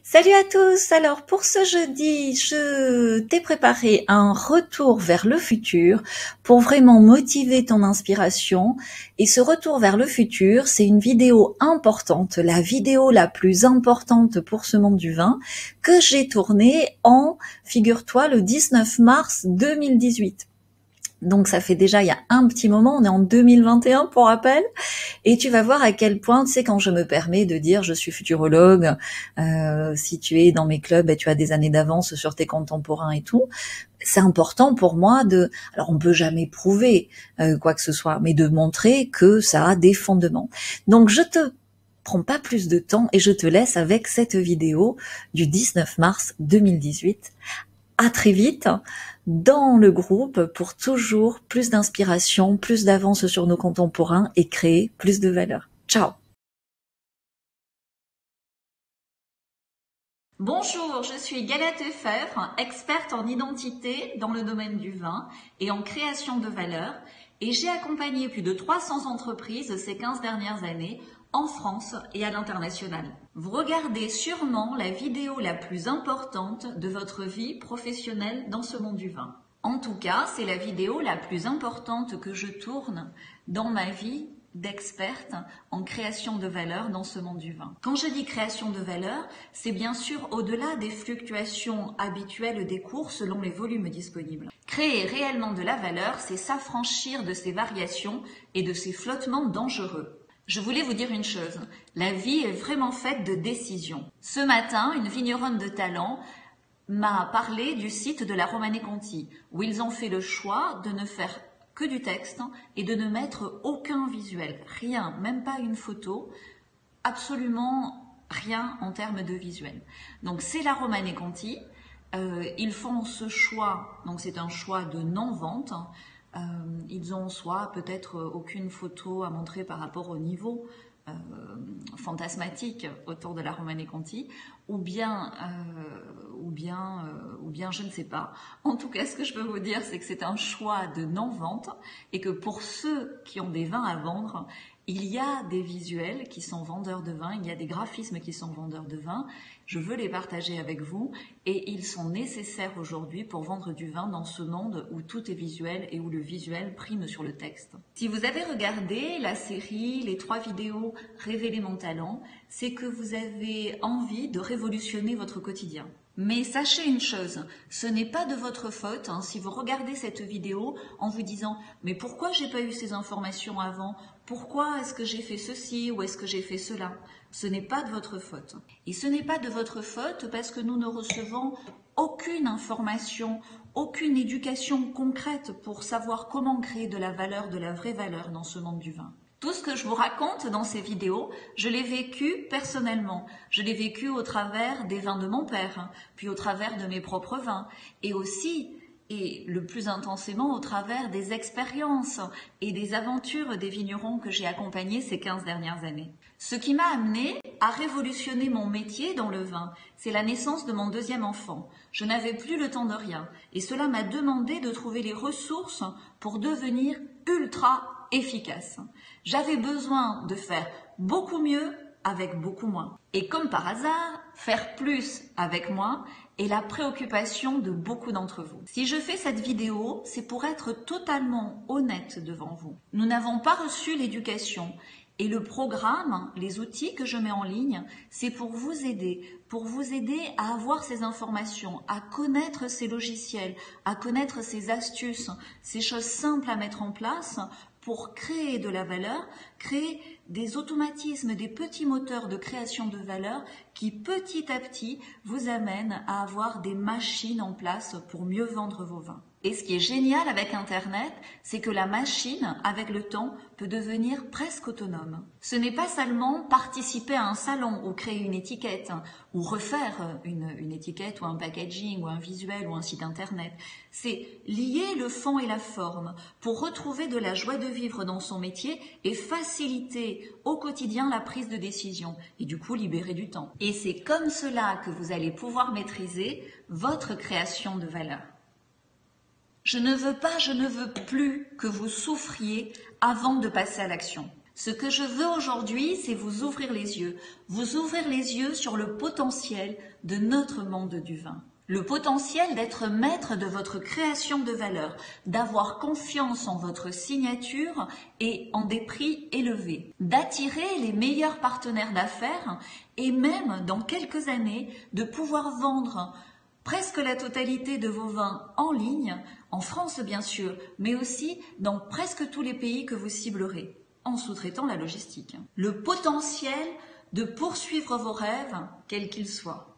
Salut à tous! Alors pour ce jeudi, je t'ai préparé un retour vers le futur pour vraiment motiver ton inspiration. Et ce retour vers le futur, c'est une vidéo importante, la vidéo la plus importante pour ce monde du vin que j'ai tournée figure-toi, le 19 mars 2018. Donc ça fait déjà il y a un petit moment, on est en 2021 pour rappel, et tu vas voir à quel point, tu sais, quand je me permets de dire je suis futurologue, si tu es dans mes clubs, tu as des années d'avance sur tes contemporains et tout, c'est important pour moi alors on peut jamais prouver quoi que ce soit, mais de montrer que ça a des fondements. Donc je te prends pas plus de temps et je te laisse avec cette vidéo du 19 mars 2018. À très vite dans le groupe pour toujours plus d'inspiration, plus d'avance sur nos contemporains et créer plus de valeur. Ciao! Bonjour, je suis Galette Efèvre, experte en identité dans le domaine du vin et en création de valeur, et j'ai accompagné plus de 300 entreprises ces 15 dernières années en France et à l'international. Vous regardez sûrement la vidéo la plus importante de votre vie professionnelle dans ce monde du vin. En tout cas, c'est la vidéo la plus importante que je tourne dans ma vie d'experte en création de valeur dans ce monde du vin. Quand je dis création de valeur, c'est bien sûr au-delà des fluctuations habituelles des cours selon les volumes disponibles. Créer réellement de la valeur, c'est s'affranchir de ces variations et de ces flottements dangereux. Je voulais vous dire une chose, la vie est vraiment faite de décisions. Ce matin, une vigneronne de talent m'a parlé du site de la Romanée Conti, où ils ont fait le choix de ne faire que du texte et de ne mettre aucun visuel, rien, même pas une photo, absolument rien en termes de visuel. Donc c'est la Romanée Conti, ils font ce choix, donc c'est un choix de non-vente. Ils ont soit peut-être aucune photo à montrer par rapport au niveau fantasmatique autour de la Romanée Conti, ou bien je ne sais pas. En tout cas, ce que je peux vous dire, c'est que c'est un choix de non-vente et que pour ceux qui ont des vins à vendre, il y a des visuels qui sont vendeurs de vin, il y a des graphismes qui sont vendeurs de vin. Je veux les partager avec vous et ils sont nécessaires aujourd'hui pour vendre du vin dans ce monde où tout est visuel et où le visuel prime sur le texte. Si vous avez regardé la série, les 3 vidéos Révéler mon talent, c'est que vous avez envie de révolutionner votre quotidien. Mais sachez une chose, ce n'est pas de votre faute si vous regardez cette vidéo en vous disant « Mais pourquoi j'ai pas eu ces informations avant ? Pourquoi est-ce que j'ai fait ceci ou est-ce que j'ai fait cela ?» Ce n'est pas de votre faute. Et ce n'est pas de votre faute parce que nous ne recevons aucune information, aucune éducation concrète pour savoir comment créer de la valeur, de la vraie valeur dans ce monde du vin. Tout ce que je vous raconte dans ces vidéos, je l'ai vécu personnellement. Je l'ai vécu au travers des vins de mon père, puis au travers de mes propres vins, et aussi, et le plus intensément, au travers des expériences et des aventures des vignerons que j'ai accompagnés ces 15 dernières années. Ce qui m'a amené à révolutionner mon métier dans le vin, c'est la naissance de mon 2e enfant. Je n'avais plus le temps de rien, et cela m'a demandé de trouver les ressources pour devenir ultra efficace. J'avais besoin de faire beaucoup mieux avec beaucoup moins. Et comme par hasard, faire plus avec moins est la préoccupation de beaucoup d'entre vous. Si je fais cette vidéo, c'est pour être totalement honnête devant vous. Nous n'avons pas reçu l'éducation. Et le programme, les outils que je mets en ligne, c'est pour vous aider à avoir ces informations, à connaître ces logiciels, à connaître ces astuces, ces choses simples à mettre en place pour créer de la valeur, créer des automatismes, des petits moteurs de création de valeur qui petit à petit vous amènent à avoir des machines en place pour mieux vendre vos vins. Et ce qui est génial avec Internet, c'est que la machine, avec le temps, peut devenir presque autonome. Ce n'est pas seulement participer à un salon ou créer une étiquette, ou refaire une étiquette ou un packaging ou un visuel ou un site Internet. C'est lier le fond et la forme pour retrouver de la joie de vivre dans son métier et faciliter au quotidien la prise de décision et du coup libérer du temps. Et c'est comme cela que vous allez pouvoir maîtriser votre création de valeur. Je ne veux plus que vous souffriez avant de passer à l'action. Ce que je veux aujourd'hui, c'est vous ouvrir les yeux sur le potentiel de notre monde du vin. Le potentiel d'être maître de votre création de valeur, d'avoir confiance en votre signature et en des prix élevés, d'attirer les meilleurs partenaires d'affaires et même dans quelques années de pouvoir vendre presque la totalité de vos vins en ligne, en France bien sûr, mais aussi dans presque tous les pays que vous ciblerez, en sous-traitant la logistique. Le potentiel de poursuivre vos rêves, quels qu'ils soient.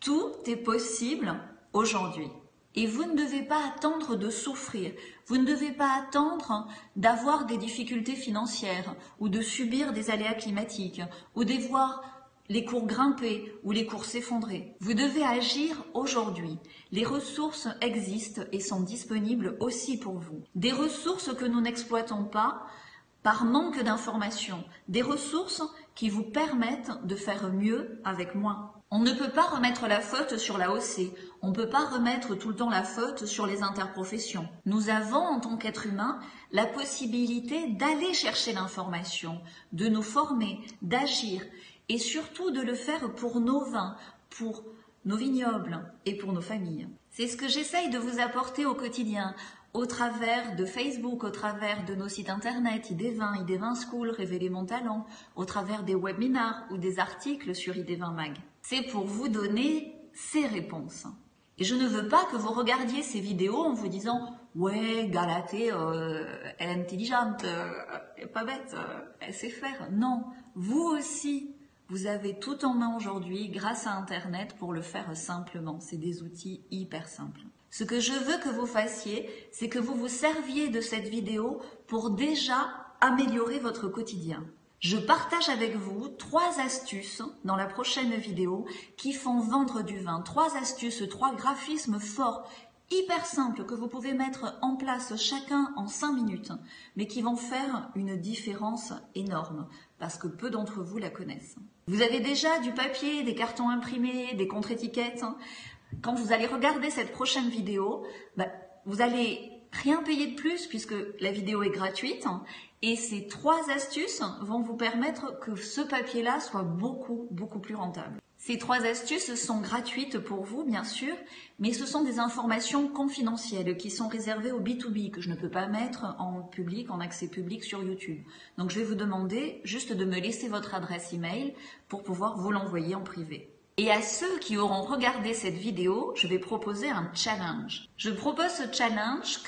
Tout est possible aujourd'hui. Et vous ne devez pas attendre de souffrir. Vous ne devez pas attendre d'avoir des difficultés financières ou de subir des aléas climatiques ou de voir les cours grimper ou les cours s'effondrer. Vous devez agir aujourd'hui. Les ressources existent et sont disponibles aussi pour vous. Des ressources que nous n'exploitons pas par manque d'informations. Des ressources qui vous permettent de faire mieux avec moins. On ne peut pas remettre la faute sur la l'AOC, on ne peut pas remettre tout le temps la faute sur les interprofessions. Nous avons, en tant qu'être humain, la possibilité d'aller chercher l'information, de nous former, d'agir et surtout de le faire pour nos vins, pour nos vignobles et pour nos familles. C'est ce que j'essaye de vous apporter au quotidien, au travers de Facebook, au travers de nos sites internet, ID20, ID20 School, Révéler mon talent, au travers des webinars ou des articles sur ID20 Mag. C'est pour vous donner ces réponses. Et je ne veux pas que vous regardiez ces vidéos en vous disant « Ouais, Galatée, elle est intelligente, elle n'est pas bête, elle sait faire. » Non, vous aussi, vous avez tout en main aujourd'hui grâce à Internet pour le faire simplement. C'est des outils hyper simples. Ce que je veux que vous fassiez, c'est que vous vous serviez de cette vidéo pour déjà améliorer votre quotidien. Je partage avec vous 3 astuces dans la prochaine vidéo qui font vendre du vin. 3 astuces, 3 graphismes forts, hyper simples que vous pouvez mettre en place chacun en 5 minutes, mais qui vont faire une différence énorme parce que peu d'entre vous la connaissent. Vous avez déjà du papier, des cartons imprimés, des contre-étiquettes. Quand vous allez regarder cette prochaine vidéo, vous allez rien payer de plus puisque la vidéo est gratuite et ces 3 astuces vont vous permettre que ce papier-là soit beaucoup plus rentable. Ces 3 astuces sont gratuites pour vous, bien sûr, mais ce sont des informations confidentielles qui sont réservées au B2B, que je ne peux pas mettre en public, en accès public sur YouTube. Donc je vais vous demander juste de me laisser votre adresse email pour pouvoir vous l'envoyer en privé. Et à ceux qui auront regardé cette vidéo, je vais proposer un challenge. Je propose ce challenge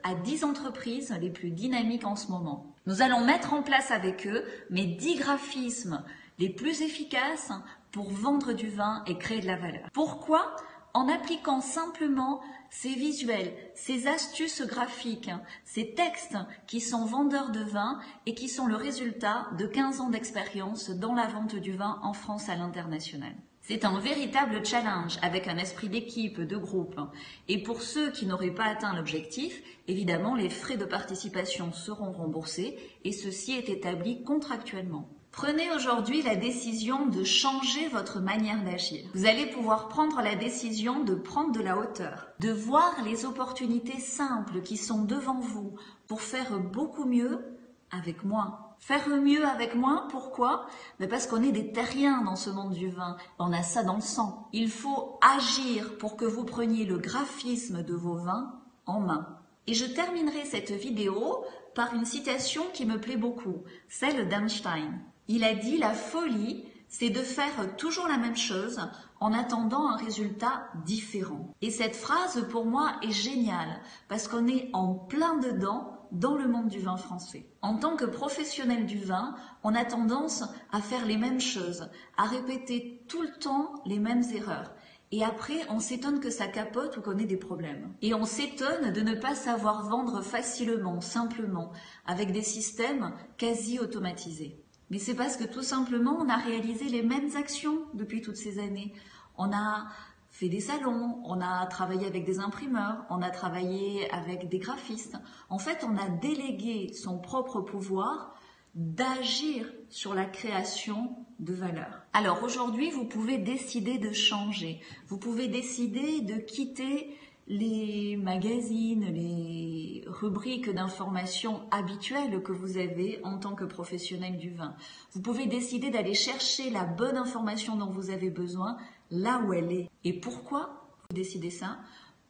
à 10 entreprises les plus dynamiques en ce moment. Nous allons mettre en place avec eux mes 10 graphismes les plus efficaces pour vendre du vin et créer de la valeur. Pourquoi ? En appliquant simplement ces visuels, ces astuces graphiques, ces textes qui sont vendeurs de vin et qui sont le résultat de 15 ans d'expérience dans la vente du vin en France à l'international. C'est un véritable challenge avec un esprit d'équipe, de groupe. Et pour ceux qui n'auraient pas atteint l'objectif, évidemment, les frais de participation seront remboursés et ceci est établi contractuellement. Prenez aujourd'hui la décision de changer votre manière d'agir. Vous allez pouvoir prendre la décision de prendre de la hauteur, de voir les opportunités simples qui sont devant vous pour faire beaucoup mieux avec moins. Faire mieux avec moins, pourquoi ? Parce qu'on est des terriens dans ce monde du vin, on a ça dans le sang. Il faut agir pour que vous preniez le graphisme de vos vins en main. Et je terminerai cette vidéo par une citation qui me plaît beaucoup, celle d'Einstein. Il a dit « La folie, c'est de faire toujours la même chose en attendant un résultat différent. » Et cette phrase, pour moi, est géniale parce qu'on est en plein dedans dans le monde du vin français. En tant que professionnel du vin, on a tendance à faire les mêmes choses, à répéter tout le temps les mêmes erreurs. Et après, on s'étonne que ça capote ou qu'on ait des problèmes. Et on s'étonne de ne pas savoir vendre facilement, simplement, avec des systèmes quasi automatisés. Mais c'est parce que tout simplement, on a réalisé les mêmes actions depuis toutes ces années. On a fait des salons, on a travaillé avec des imprimeurs, on a travaillé avec des graphistes. En fait, on a délégué son propre pouvoir d'agir sur la création de valeur. Alors aujourd'hui, vous pouvez décider de changer. Vous pouvez décider de quitter les magazines, les rubriques d'information habituelles que vous avez en tant que professionnel du vin. Vous pouvez décider d'aller chercher la bonne information dont vous avez besoin là où elle est. Et pourquoi vous décidez ça?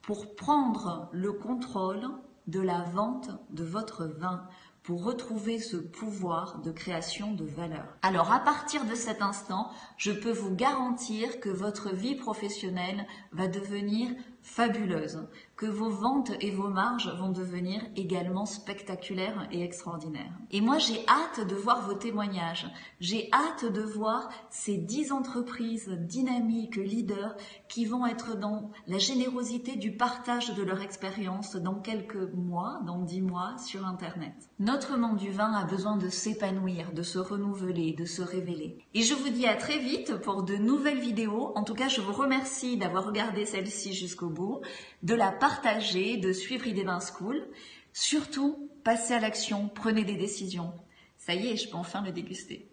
Pour prendre le contrôle de la vente de votre vin, pour retrouver ce pouvoir de création de valeur. Alors à partir de cet instant, je peux vous garantir que votre vie professionnelle va devenir fabuleuse, que vos ventes et vos marges vont devenir également spectaculaires et extraordinaires. Et moi j'ai hâte de voir vos témoignages, j'ai hâte de voir ces 10 entreprises dynamiques, leaders, qui vont être dans la générosité du partage de leur expérience dans quelques mois, dans 10 mois sur Internet. Notre monde du vin a besoin de s'épanouir, de se renouveler, de se révéler. Et je vous dis à très vite pour de nouvelles vidéos. En tout cas, je vous remercie d'avoir regardé celle-ci jusqu'au bout, de la partager, de suivre Idée Vin School. Surtout, passez à l'action, prenez des décisions. Ça y est, je peux enfin le déguster.